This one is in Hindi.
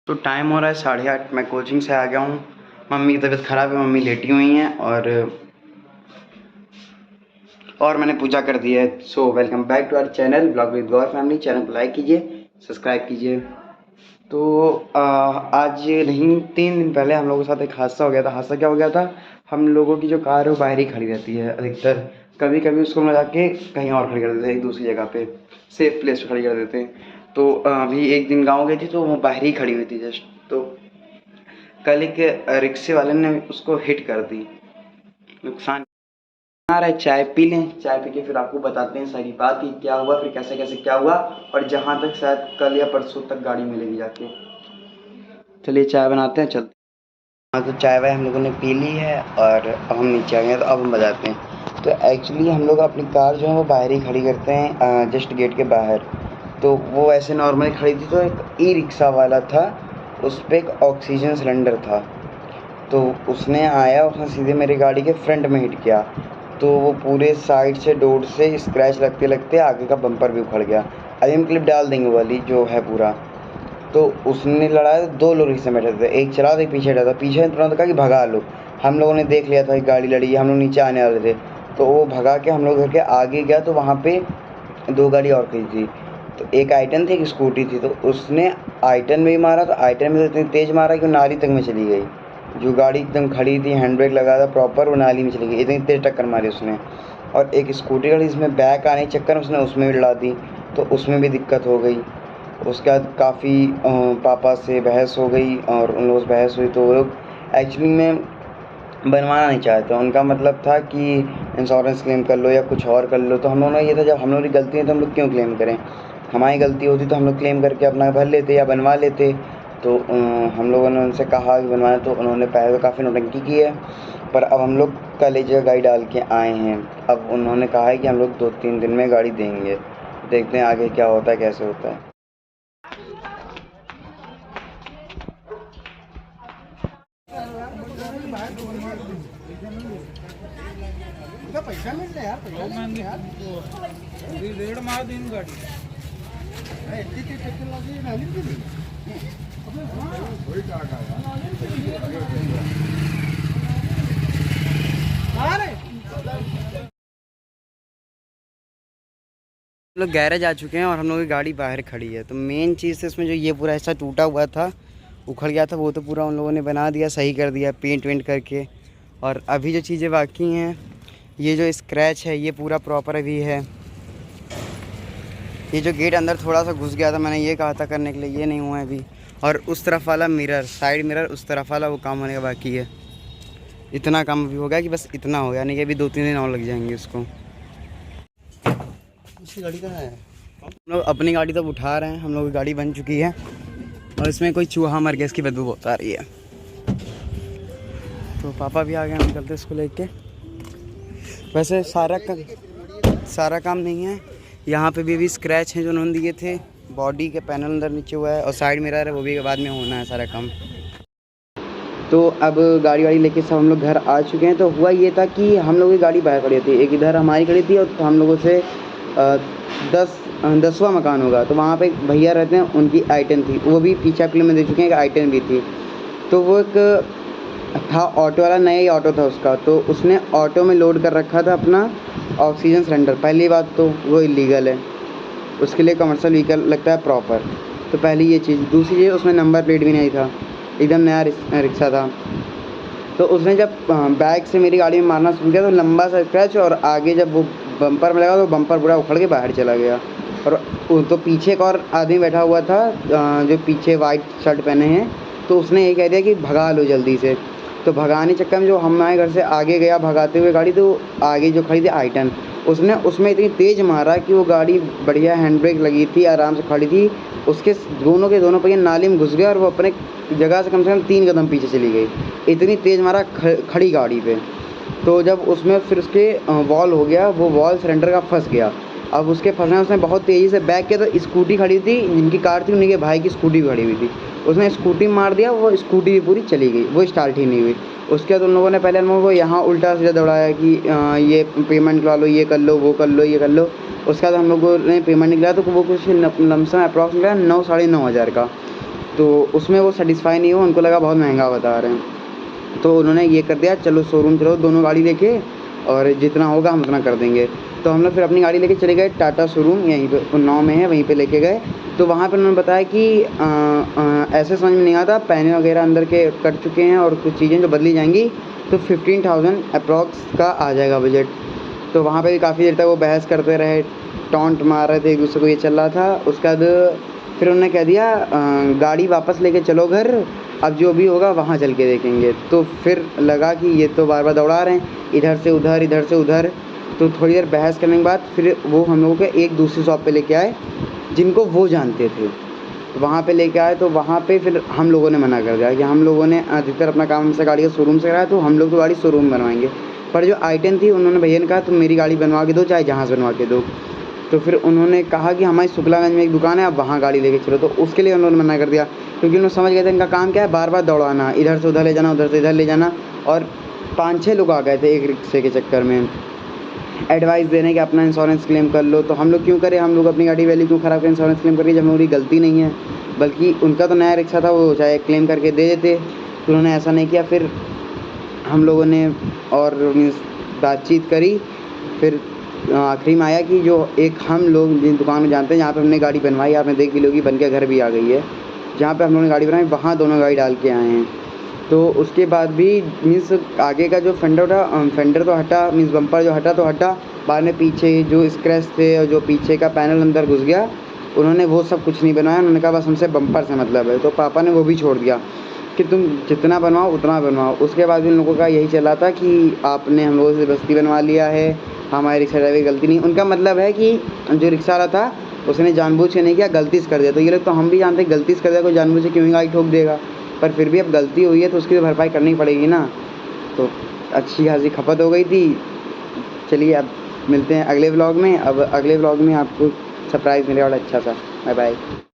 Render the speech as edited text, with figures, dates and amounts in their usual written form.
तो टाइम हो रहा है 8:30। मैं कोचिंग से आ गया हूँ। मम्मी की तबीयत ख़राब है, मम्मी लेटी हुई हैं और मैंने पूजा कर दी है। So welcome back to our channel blog with Gaur family. Channel को लाइक कीजिए, सब्सक्राइब कीजिए। तो आज नहीं, 3 दिन पहले हम लोगों के साथ एक हादसा हो गया था। हादसा क्या हो गया था, हम लोगों की जो कार है वो बाहर ही खड़ी रहती है अधिकतर। कभी कभी उसको हम जाके कहीं और खड़ी कर देते हैं, एक दूसरी जगह पे सेफ प्लेस पे खड़ी कर देते हैं। तो अभी एक दिन गाँव गई थी तो वो बाहर ही खड़ी हुई थी जस्ट। तो कल एक रिक्शे वाले ने उसको हिट कर दी। नुकसान आ रहा है। चाय पी लें, चाय पी के फिर आपको बताते हैं सारी बात कि क्या हुआ, फिर कैसे कैसे क्या हुआ, और जहाँ तक शायद कल या परसों तक गाड़ी मिलेगी जाके। चलिए चाय बनाते हैं, चलते हैं। हाँ, तो चाय वाय हम लोगों ने पी ली है और अब हम नीचे आ गए हैं, तो अब हम बजाते हैं। तो एक्चुअली हम लोग अपनी कार जो है वो बाहर ही खड़ी करते हैं, जस्ट गेट के बाहर। तो वो ऐसे नॉर्मली खड़ी थी, तो एक ई रिक्शा वाला था, उस पर एक ऑक्सीजन सिलेंडर था। तो उसने आया, उसने सीधे मेरी गाड़ी के फ्रंट में हिट किया। तो वो पूरे साइड से डोर से स्क्रैच लगते लगते आगे का बम्पर भी उखड़ गया। अभी हम क्लिप डाल देंगे वाली जो है पूरा। तो उसने लड़ाया, 2 लोग रिक्शे में बैठे थे, एक चला था एक पीछे बैठा था। पीछे तुरंत कहा कि भगा लो। हम लोगों ने देख लिया था कि गाड़ी लड़ी है, हम लोग नीचे आने वाले थे। तो वो भगा के हम लोग घर के आगे गया, तो वहाँ पे 2 गाड़ी और खड़ी थी। तो एक आइटन थी, एक स्कूटी थी। तो उसने आइटन में भी मारा, तो आइटन में तो इतनी तेज़ मारा कि वो नाली तक में चली गई। जो गाड़ी एकदम खड़ी थी, हैंड ब्रेक लगा था प्रॉपर, वो नाली में चली गई, इतनी तेज़ टक्कर मारी उसने। और एक स्कूटी गाड़ी जिसमें बैक आने के चक्कर में उसने उसमें भी लड़ा दी, तो उसमें भी दिक्कत हो गई। उसके बाद काफ़ी पापा से बहस हो गई, और उन लोगों से बहस हुई तो वो लोग एक्चुअली में बनवाना नहीं चाहते। उनका मतलब था कि इंश्योरेंस क्लेम कर लो या कुछ और कर लो। तो हम लोगों ने ये था, जब हम लोगों की गलती है तो हम लोग क्यों क्लेम करें। हमारी गलती होती तो हम लोग क्लेम करके अपना भर लेते या बनवा लेते। तो हम लोगों ने उनसे कहा कि बनवाना, तो उन्होंने पहले तो काफ़ी नौटंकी की है। पर अब हम लोग कल एक जगह गाड़ी डाल के आए हैं। अब उन्होंने कहा है कि हम लोग 2-3 दिन में गाड़ी देंगे। देखते हैं आगे क्या होता है, कैसे होता है। पैसा मिलते यार, रेड मार दिन गाड़ी टेक्नोलॉजी लोग गैरेज आ चुके हैं और हम लोग की गाड़ी बाहर खड़ी है। तो मेन चीज़ है इसमें, जो ये पूरा हिस्सा टूटा हुआ था, उखड़ गया था, वो तो पूरा उन लोगों ने बना दिया, सही कर दिया पेंट वेंट करके। और अभी जो चीज़ें बाकी हैं, ये जो स्क्रैच है ये पूरा प्रॉपर अभी है। ये जो गेट अंदर थोड़ा सा घुस गया था, मैंने ये कहा था करने के लिए, ये नहीं हुआ है अभी। और उस तरफ वाला मिरर, साइड मिरर उस तरफ वाला, वो काम होने का बाकी है। इतना काम अभी हो गया कि बस इतना हो गया, नहीं कि अभी 2-3 दिन और लग जाएंगे उसको। उसकी गाड़ी कहाँ है? हम लोग अपनी गाड़ी तब उठा रहे हैं, हम लोग की गाड़ी बन चुकी है और इसमें कोई चूहा मर गया, इसकी बदबू बहुत आ रही है। तो पापा भी आ गए, हम निकलते इसको लेके। वैसे सारा काम नहीं है, यहाँ पे भी अभी स्क्रैच हैं जो उन्होंने दिए थे। बॉडी के पैनल अंदर नीचे हुआ है और साइड मिरर है, वो भी बाद में होना है सारा काम। तो अब गाड़ी वाड़ी लेके सब हम लोग घर आ चुके हैं। तो हुआ ये था कि हम लोगों की गाड़ी बाहर खड़ी थी, एक इधर हमारी खड़ी थी, और हम लोगों से 10वां मकान होगा, तो वहाँ पे एक भैया रहते हैं, उनकी आइटन थी, वो भी पीछा फिल्म में दे चुके हैं, एक आइटन भी थी। तो वो एक था ऑटो वाला, नया ही ऑटो था उसका। तो उसने ऑटो में लोड कर रखा था अपना ऑक्सीजन सिलेंडर। पहली बात तो वो इलीगल है, उसके लिए कमर्शियल व्हीकल लगता है प्रॉपर। तो पहली ये चीज़। दूसरी चीज़, उसमें नंबर प्लेट भी नहीं था, एकदम नया रिक्शा था। तो उसने जब बैक से मेरी गाड़ी में मारना शुरू किया, तो लंबा सा स्क्रैच, और आगे जब वो बम्पर में लगा तो बम्पर पूरा उखड़ के बाहर चला गया। और तो पीछे एक और आदमी बैठा हुआ था, जो पीछे वाइट शर्ट पहने हैं। तो उसने ये कह दिया कि भगा लो जल्दी से। तो भगाने चक्कर में जो हमारे घर से आगे गया भगाते हुए गाड़ी, तो आगे जो खड़ी थी आइटन, उसने उसमें इतनी तेज़ मारा कि वो गाड़ी बढ़िया हैंड ब्रेक लगी थी, आराम से खड़ी थी, उसके दोनों के दोनों पहिए नाली में घुस गए और वो अपने जगह से कम 3 कदम पीछे चली गई। इतनी तेज़ मारा खड़ी गाड़ी पे। तो जब उसमें फिर उसके वॉल हो गया, वो वॉल सिलेंडर का फंस गया। अब उसके फंसने उसने बहुत तेज़ी से बैक किया, तो स्कूटी खड़ी थी, जिनकी कार थी उन्हीं के भाई की स्कूटी भी खड़ी हुई थी, उसने स्कूटी मार दिया, वो स्कूटी भी पूरी चली गई, वो स्टार्ट ही नहीं हुई। उसके बाद उन लोगों ने पहले हम लोगों को यहाँ उल्टा सीधा दौड़ाया कि ये पेमेंट करवा लो, ये कर लो, वो कर लो, ये कर लो। उसके बाद हम लोगों ने पेमेंट निकला, तो वो कुछ लमसम अप्रॉक्स निकला 9 साढ़े 9 हज़ार का। तो उसमें वो सेटिस्फाई नहीं हुआ, उनको लगा बहुत महंगा बता रहे हैं। तो उन्होंने ये कर दिया, चलो शोरूम चलो दोनों गाड़ी लेके, और जितना होगा हम उतना कर देंगे। तो हम लोग फिर अपनी गाड़ी लेके चले गए टाटा शोरूम, यहीं पे उन्नाव में है, वहीं पे लेके गए। तो वहाँ पे उन्होंने बताया कि ऐसे समझ में नहीं आता, पैने वगैरह अंदर के कट चुके हैं और कुछ चीज़ें जो बदली जाएंगी, तो 15,000 अप्रॉक्स का आ जाएगा बजट। तो वहाँ पे भी काफ़ी देर तक वो बहस करते रहे, टॉन्ट मार रहे थे एक दूसरे को, ये चल रहा था। उसके बाद फिर उन्होंने कह दिया गाड़ी वापस लेके चलो घर, अब जो भी होगा वहाँ चल के देखेंगे। तो फिर लगा कि ये तो बार बार दौड़ा रहे हैं, इधर से उधर इधर से उधर। तो थोड़ी देर बहस करने के बाद फिर वो हम लोगों के एक दूसरी शॉप पे लेके आए, जिनको वो जानते थे। वहाँ पे लेके आए, तो वहाँ पे फिर हम लोगों ने मना कर दिया कि हम लोगों ने अधिकतर अपना काम हमसे गाड़ी का शोरूम से कराया, तो हम लोग तो गाड़ी शोरूम बनवाएंगे। पर जो I10 थी, उन्होंने भैया ने कहा तुम मेरी गाड़ी बनवा के दो, चाहे जहाँ से बनवा के दो। तो फिर उन्होंने कहा कि हमारी शुक्लागंज में एक दुकान है, आप वहाँ गाड़ी लेके चलो। तो उसके लिए उन्होंने मना कर दिया, क्योंकि उन्होंने समझ गए थे इनका काम क्या है, बार बार दौड़ाना, इधर से उधर ले जाना, उधर से इधर ले जाना। और 5-6 लोग आ गए थे एक रिक्शे के चक्कर में, एडवाइस देने कि अपना इंश्योरेंस क्लेम कर लो। तो हम लोग क्यों करें, हम लोग अपनी गाड़ी वैल्यू क्यों ख़राब करें इंश्योरेंस क्लेम करके, जब हमारी गलती नहीं है। बल्कि उनका तो नया रिक्शा था, वो चाहे क्लेम करके दे देते, तो उन्होंने ऐसा नहीं किया। फिर हम लोगों ने और मीन्स बातचीत करी। फिर आखिरी में आया कि जो एक हम लोग जिस दुकान में जानते हैं, जहाँ पे हमने गाड़ी बनवाई, आपने देख भी लोगी, बन के घर भी आ गई है, जहाँ पे हम लोगों ने गाड़ी बनाई, वहाँ दोनों गाड़ी डाल के आए हैं। तो उसके बाद भी मीन्स आगे का जो फेंडर था, फेंडर तो हटा, मीन्स बम्पर जो हटा तो हटा, बाद में पीछे जो स्क्रैच थे और जो पीछे का पैनल अंदर घुस गया, उन्होंने वो सब कुछ नहीं बनाया। उन्होंने कहा बस हमसे बम्पर से मतलब है। तो पापा ने वो भी छोड़ दिया कि तुम जितना बनवाओ उतना बनवाओ। उसके बाद भी उन लोगों का यही चला था कि आपने हम लोगों से बस्ती बनवा लिया है, हमारे रिक्शा ड्राइवर की गलती नहीं। उनका मतलब है कि जो रिक्शा वाला था उसने जानबूझ के नहीं किया, गलती से कर दिया। तो ये लोग तो हम भी जानते हैं गलती से कर दिया, कोई जानबूझ के क्यों ही गाड़ी ठोक देगा। पर फिर भी अब गलती हुई है तो उसकी तो भरपाई करनी पड़ेगी ना। तो अच्छी खासी खपत हो गई थी। चलिए अब मिलते हैं अगले व्लॉग में। अब अगले व्लॉग में आपको सरप्राइज़ मिलेगा और अच्छा सा। Bye bye.